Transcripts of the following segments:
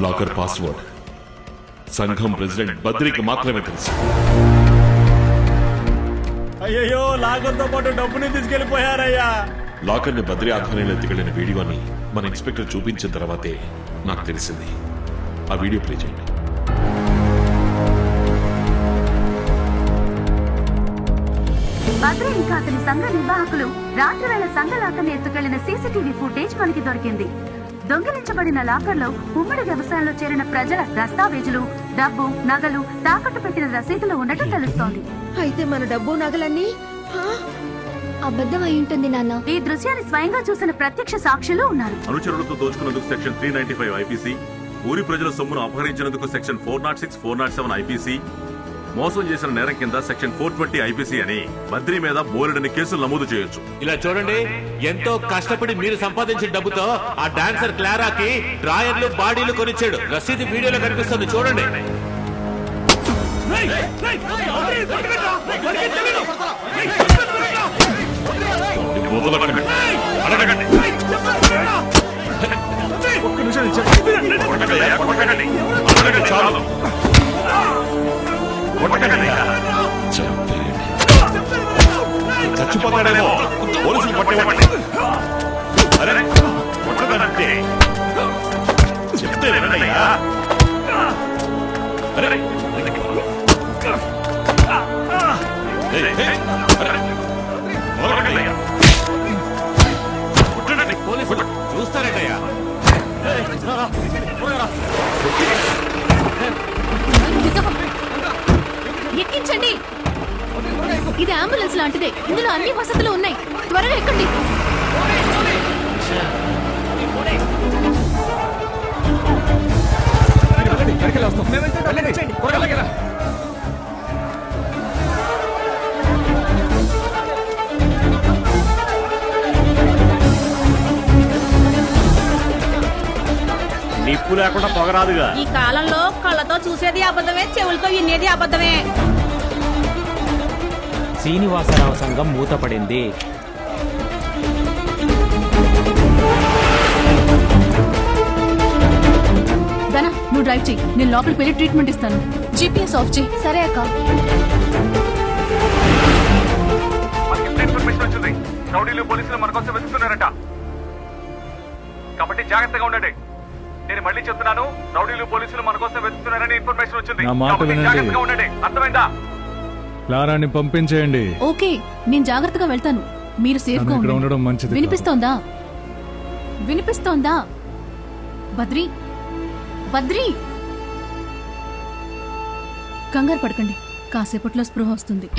Locker password సంఘం president బద్రికి మాత్రమే తెలుసు. అయ్యో లాకర్తో పాటు డబ్బుని తీసుకెళ్లిపోయారయ్యా. లాకర్ ని బద్రి ఆధ్వర్యంలో ఎత్తుకెళ్లిన వీడియోని మన ఇన్స్పెక్టర్ చూపించిన తర్వాతే నాకు తెలిసింది. ఆ వీడియో ప్లే చేయండి. బద్రి ఇంకా అతని సంఘ నిర్వాహకులు రాత్రి వేళ సంఘ లాకర్ని ఎత్తుకెళ్లిన సీసీటీవీ ఫుటేజ్ మనకి దొరికింది. దొంగిలించబడిన లాకర్లో ఉమ్మడి వ్యవసాయంలో చేరిన ప్రజల దస్తావేజులు, డబ్బు, నగలు, తాకట్టు పెట్టిన రసీదులు ఉన్నట్టు తెలుస్తోంది. అయితే మన డబ్బు నగలన్నీ అబద్ధం అయి ఉంటుంది నాన్న. ఈ దృశ్యాన్ని స్వయంగా చూసిన ప్రత్యక్ష సాక్షులు ఉన్నారు. అనుచరులతో దోచుకున్నందుకు సెక్షన్ 395 ఐపీసీ, ఊరి ప్రజల సొమ్మును అపహరించినందుకు సెక్షన్ 406, 407 ఐపీసీ, మోసం చేసిన నేరం కింద సెక్షన్ 420 ఐపీసీ అని బద్రి మీద బోలెడని కేసులు నమోదు చేయొచ్చు. ఇలా చూడండి, ఎంతో కష్టపడి మీరు సంపాదించిన డబ్బుతో ఆ డాన్సర్ క్లారాకి డ్రాయర్లు, బాడీలు కొనిచ్చాడు. రసీదు వీడియోలో కనిపిస్తుంది, చూడండి. చచ్చిపోతాడేమో, పోలీసులు పట్టేవాడి. అరే కొట్టదంటే చెప్తే వినయ్యా. అరే పోలీసులు చూస్తారేటయ్యా. ఎక్కించండి. ఇది అంబులెన్స్ లాంటిదే, ఇందులో అన్ని వసతులు ఉన్నాయి. త్వరగా ఎక్కండి. నిప్పు లేకుండా పొగరాదుగా. ఈ కాలంలో కళ్ళతో చూసేది అబద్ధమే, చెవులతో వినేది అబద్ధమే. శ్రీనివాసరావు సంఘం మూతపడింది. దనా, నువ్వు డ్రైవ్ చెయ్యి, నేను లోపలికి వెళ్ళి ట్రీట్మెంట్ ఇస్తాను. జీపీఎస్ ఆఫ్ చెయ్యి. సరే అక్క. ఇన్ఫర్మేషన్ వచ్చింది, రౌడీలు పోలీసులు మన కోసం వెతుకుతున్నారట. కాబట్టి జాగ్రత్తగా ఉండండి. నేను మళ్ళీ చెప్తున్నాను, రౌడీలు పోలీసులు మన కోసం వెతుకుతున్నారని ఇన్ఫర్మేషన్ వచ్చింది. జాగ్రత్తగా ఉండండి, అర్థమైందా? క్లారాని పంపించేయండి. ఓకే, నేను జాగ్రత్తగా వెళ్తాను. మీరు సేఫ్గా ఉండడం మంచిది. వినిపిస్తోందా? వినిపిస్తోందా? బద్రి, బద్రి, కంగారు పడకండి, కాసేపట్లో స్పృహ వస్తుంది.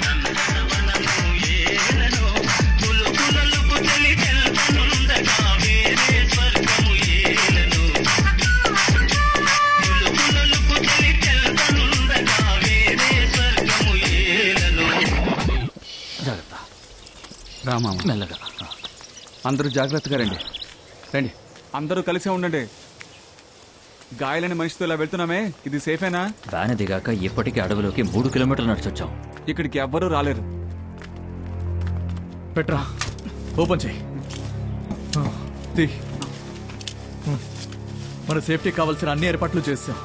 రామా, మెల్లగా. అందరూ జాగ్రత్తగా రండి. రండి, అందరూ కలిసే ఉండండి. గాయాలని మనిషితో ఇలా వెళ్తున్నామే, ఇది సేఫేనా? వ్యాన్ దిగాక ఇప్పటికీ అడవిలోకి 3 కిలోమీటర్లు నడిచొచ్చాం. ఇక్కడికి ఎవ్వరూ రాలేరు. పెట్రా, ఓపెన్ చేయి. మన సేఫ్టీ కావాల్సిన అన్ని ఏర్పాట్లు చేస్తాం.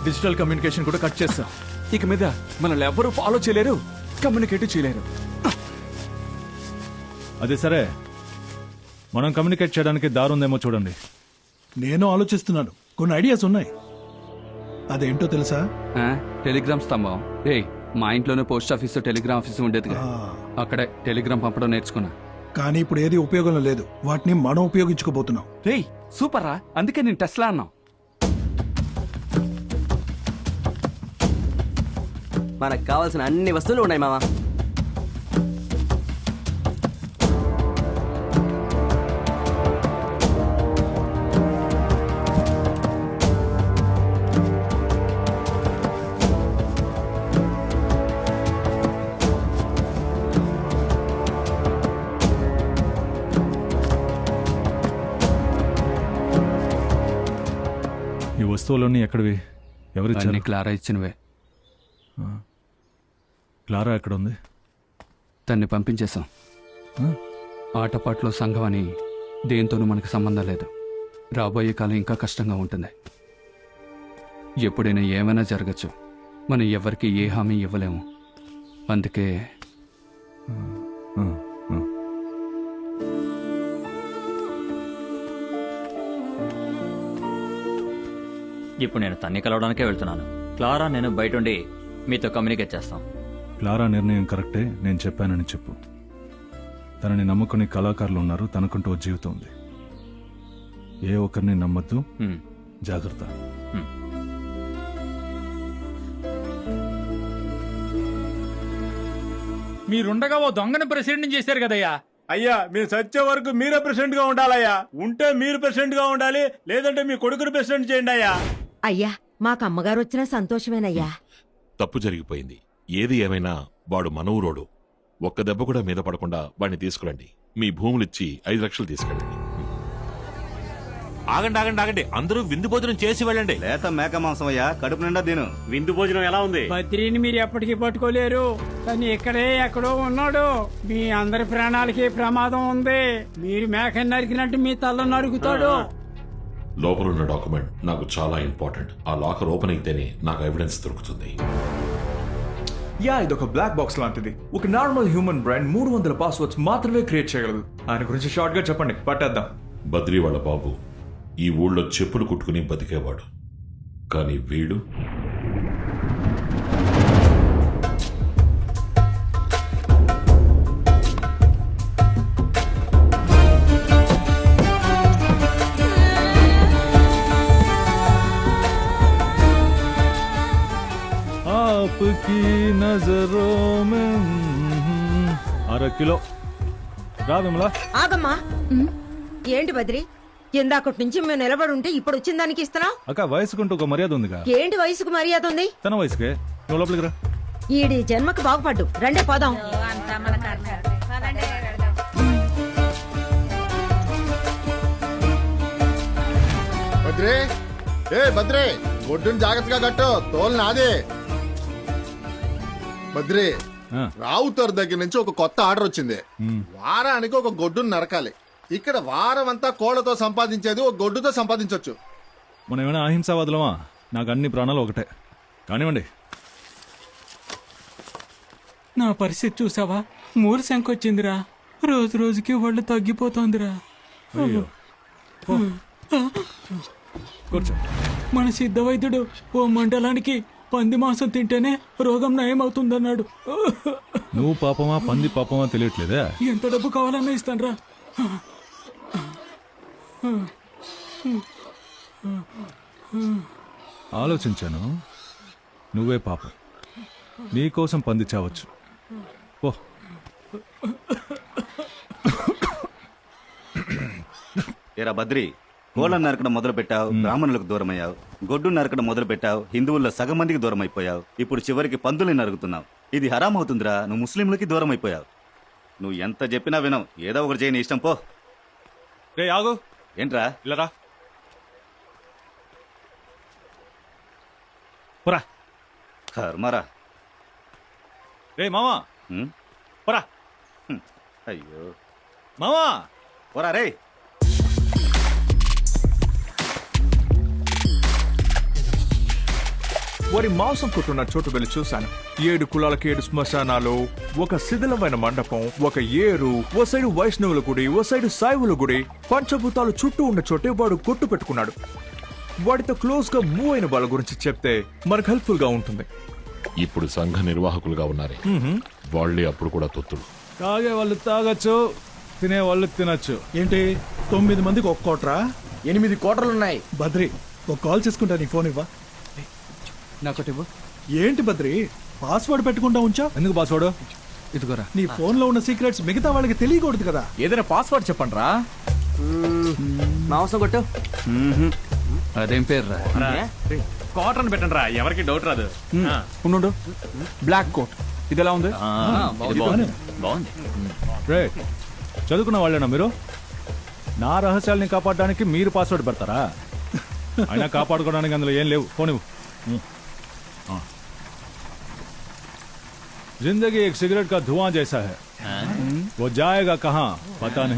డిజిటల్ కమ్యూనికేషన్ కూడా కట్ చేస్తాం. ఇక మీద మనల్ని ఎవ్వరూ ఫాలో చేయలేరు, కమ్యూనికేట్ చేయలేరు. అది సరే, మనం కమ్యూనికేట్ చేయడానికి దారుందేమో చూడండి. నేను ఆలోచిస్తున్నాను, కొన్ని ఐడియాస్ ఉన్నాయి. అదేంటో తెలుసా? టెలిగ్రామ్ స్తంభం. మా ఇంట్లోనే పోస్ట్ ఆఫీసు, టెలిగ్రామ్ ఆఫీసు ఉండేదిగా, అక్కడే టెలిగ్రామ్ పంపడం నేర్చుకున్నా. కానీ ఇప్పుడు ఏది ఉపయోగంలో లేదు, వాటిని మనం ఉపయోగించుకోబోతున్నాం. సూపర్ రా, అందుకే నేను టెస్లా అన్నా. మనకు కావాల్సిన అన్ని వస్తువులు ఉన్నాయి మామా. ఈ వస్తువులన్నీ ఎక్కడివి? ఎవరిచ్చారు? క్లారా ఇచ్చినవే. క్లారా ఎక్కడ ఉంది? తన్ని పంపించేశాం. ఆటపాట్లో సంఘం అని దేంతోనూ మనకు సంబంధం లేదు. రాబోయే కాలం ఇంకా కష్టంగా ఉంటుంది. ఎప్పుడైనా ఏమైనా జరగచ్చు. మనం ఎవరికి ఏ హామీ ఇవ్వలేము. అందుకే ఇప్పుడు నేను తన్ని కలవడానికే వెళ్తున్నాను. క్లారా నేను బయట ఉండి మీతో కమ్యూనికేట్ చేస్తాం. క్లారా నిర్ణయం కరెక్టే, నేను చెప్పానని చెప్పు. తనని నమ్ముకుని కళాకారులు ఉన్నారు, తనకుంటూ ఓ జీవితం ఉంది. ఏ ఒక్కరిని నమ్మద్దు, జాగ్రత్త. మీరుండగా ఓ దొంగని ప్రెసిడెంట్ చేశారు కదయ్యా. అయ్యా మీరు చచ్చే వరకు మీరే ప్రెసిడెంట్ గా ఉండాలయ్యా. ఉంటే మీరు ప్రెసిడెంట్ గా ఉండాలి, లేదంటే మీ కొడుకుని ప్రెసిడెంట్ చేయండి అయ్యా. అయ్యా మాకు అమ్మగారు వచ్చిన సంతోషమేనయ్యా. తప్పు జరిగిపోయింది. ఏది ఏమైనా వాడు మన ఊరోడు. ఒక్క దెబ్బ కూడా మీద పడకుండా వాడిని తీసుకురండి. మీ భూములిచ్చి 5 లక్షలు తీసుకెళ్ళండి. ఆగండి ఆగండి ఆగండి, అందరూ విందు భోజనం చేసి వెళ్ళండి. లేత మేక మాంసం అయ్యా, కడుపు నిండా తిను. విందు భోజనం ఎలా ఉంది? బద్రీని మీరు ఎప్పటికీ పట్టుకోలేరు. కానీ ఇక్కడే ఎక్కడో ఉన్నాడు. మీ అందరి ప్రాణాలకి ప్రమాదం ఉంది. మీరు మేక నరికినట్టు మీ తల నరుకుతాడు. లోపలున్న డాక్యుమెంట్ నాకు చాలా ఇంపార్టెంట్. ఆ లాకర్ ఓపెన్ అయితేనే నాకు ఎవిడెన్స్ దొరుకుతుంది. యా, ఇదొక బ్లాక్ బాక్స్ లాంటిది. ఒక నార్మల్ హ్యూమన్ బ్రెయిన్ 300 పాస్వర్డ్స్ మాత్రమే క్రియేట్ చేయగలదు. ఆయన గురించి షార్ట్ గా చెప్పండి, పట్టేద్దాం. బద్రీ వాళ్ళ బాబు ఈ ఊళ్ళో చెప్పులు కుట్టుకుని బతికేవాడు. కానీ వీడు आपकी नजरों में 1/2 కిలో రా విమలా. ఆగమ్మా. ఏంటి బద్రి, ఇందాకటి నుంచి మేము నిలబడి ఉంటే ఇప్పుడు వచ్చిన దానికి ఇస్తున్నావు? అక్క, వయసుకుంటూ ఒక మర్యాద ఉందిగా. ఏంటి వయసుకు మర్యాద ఉంది? తన వయసుకే. నువ్వు లోపలికి రా. ఈడి జన్మకు బాగుపడ్డు. రండే పోదాం. బద్రే, ఏ బద్రే, గొడ్డుని జాగ్రత్తగా కట్టు, తోలు నాదే. బద్రే, రావుతర్ దగ్గర నుంచి ఒక కొత్త ఆర్డర్ వచ్చింది. వారానికి ఒక గొడ్డుని నరకాలి. ఇక్కడ వారం అంతా కోళ్లతో సంపాదించేది ఒక గొడ్డుతో సంపాదించవచ్చు. మనం ఏమైనా అహింసావాదులమా? నాకు అన్ని ప్రాణాలు ఒకటే. కానివ్వండి. నా పరిస్థితి చూసావా? 3 శంకొచ్చిందిరా. రోజు రోజుకి ఒళ్ళు తగ్గిపోతోందిరా. కూర్చో. మన సిద్ధ వైద్యుడు ఓ మండలానికి పంది మాంసం తింటేనే రోగం నయం అవుతుందన్నాడు. నువ్వు పాపమా పంది పాపమా తెలియట్లేదా? ఎంత డబ్బు కావాలన్నా ఇస్తానరా. ఆలోచించాను, నువ్వే పాపం. నీకోసం పంది చావచ్చు. ఓ ఏరా బద్రి, కోళ్ళను నరకడం మొదలు పెట్టావు, బ్రాహ్మణులకు దూరం అయ్యావు. గొడ్డు నరకడం మొదలు పెట్టావు, హిందువుల్లో సగం మందికి దూరం అయిపోయావు. ఇప్పుడు చివరికి పందుల్ని నరుకుతున్నావు. ఇది హరాం అవుతుందిరా. నువ్వు ముస్లింలకి దూరం అయిపోయావు. నువ్వు ఎంత చెప్పినా వినవు. ఏదో ఒకటి చేయని ఇష్టం పో. రే ఆగు. ఏంట్రా? ఇలా పోరా. కర్మరా. రే మామా, పోరా. అయ్యో మామా, పోరా రే. వారి మాంసం కొట్టున్న చోటు వెళ్ళి చూశాను. 7 కులాలకి 7 శ్మశానాలు, ఒక శిథిలమైన మండపం, ఒక ఏరు, ఓ సైడు వైష్ణవుల గుడి, ఓ సైడు సాయివుల గుడి. పంచభూతాలు చుట్టూ ఉన్న చోటే వాడు కొట్టు పెట్టుకున్నాడు. వాడితో క్లోజ్ గా మూవ్ అయిన వాళ్ళ గురించి చెప్తే మనకు హెల్ప్ఫుల్ గా ఉంటుంది. ఇప్పుడు సంఘ నిర్వాహకులుగా ఉన్నారే వాళ్ళే అప్పుడు కూడా తొత్తులు. తాగే వాళ్ళు తాగొచ్చు, తినే వాళ్ళు తినచ్చు. ఏంటి 9 మందికి ఒక కోటరా? 8 కోటలున్నాయి. బద్రి, ఒక కాల్ చేసుకుంటా. నీ ఫోన్ ఇవ్వా. నాకోటి ఇవ్వు. ఏంటి బద్రి, పాస్వర్డ్ పెట్టుకుంటా ఉంచా? ఎందుకు పాస్వర్డ్? ఇదిగోరా. నీ ఫోన్ లో ఉన్న సీక్రెట్స్ మిగతా వాళ్ళకి తెలియకూడదు కదా. ఏదైనా పాస్వర్డ్ చెప్పండి రా. మాంసం కొట్టు. అదేం పేరు రా? కాటన్ పెట్టండి రా, ఎవరికి డౌట్ రాదు. ఉండు. Black coat. ఇది ఎలా ఉంది? బాగుంది. రే, చదువుకున్న వాళ్ళేనా మీరు? నా రహస్యాల్ని కాపాడడానికి మీరు పాస్వర్డ్ పెడతారా? అయినా కాపాడుకోవడానికి అందులో ఏం లేవు. ఫోన్ ఇవ్వు. जिंदगी एक सिगरेट का धुआं जैसा है, वो जाएगा कहाँ पता नहीं.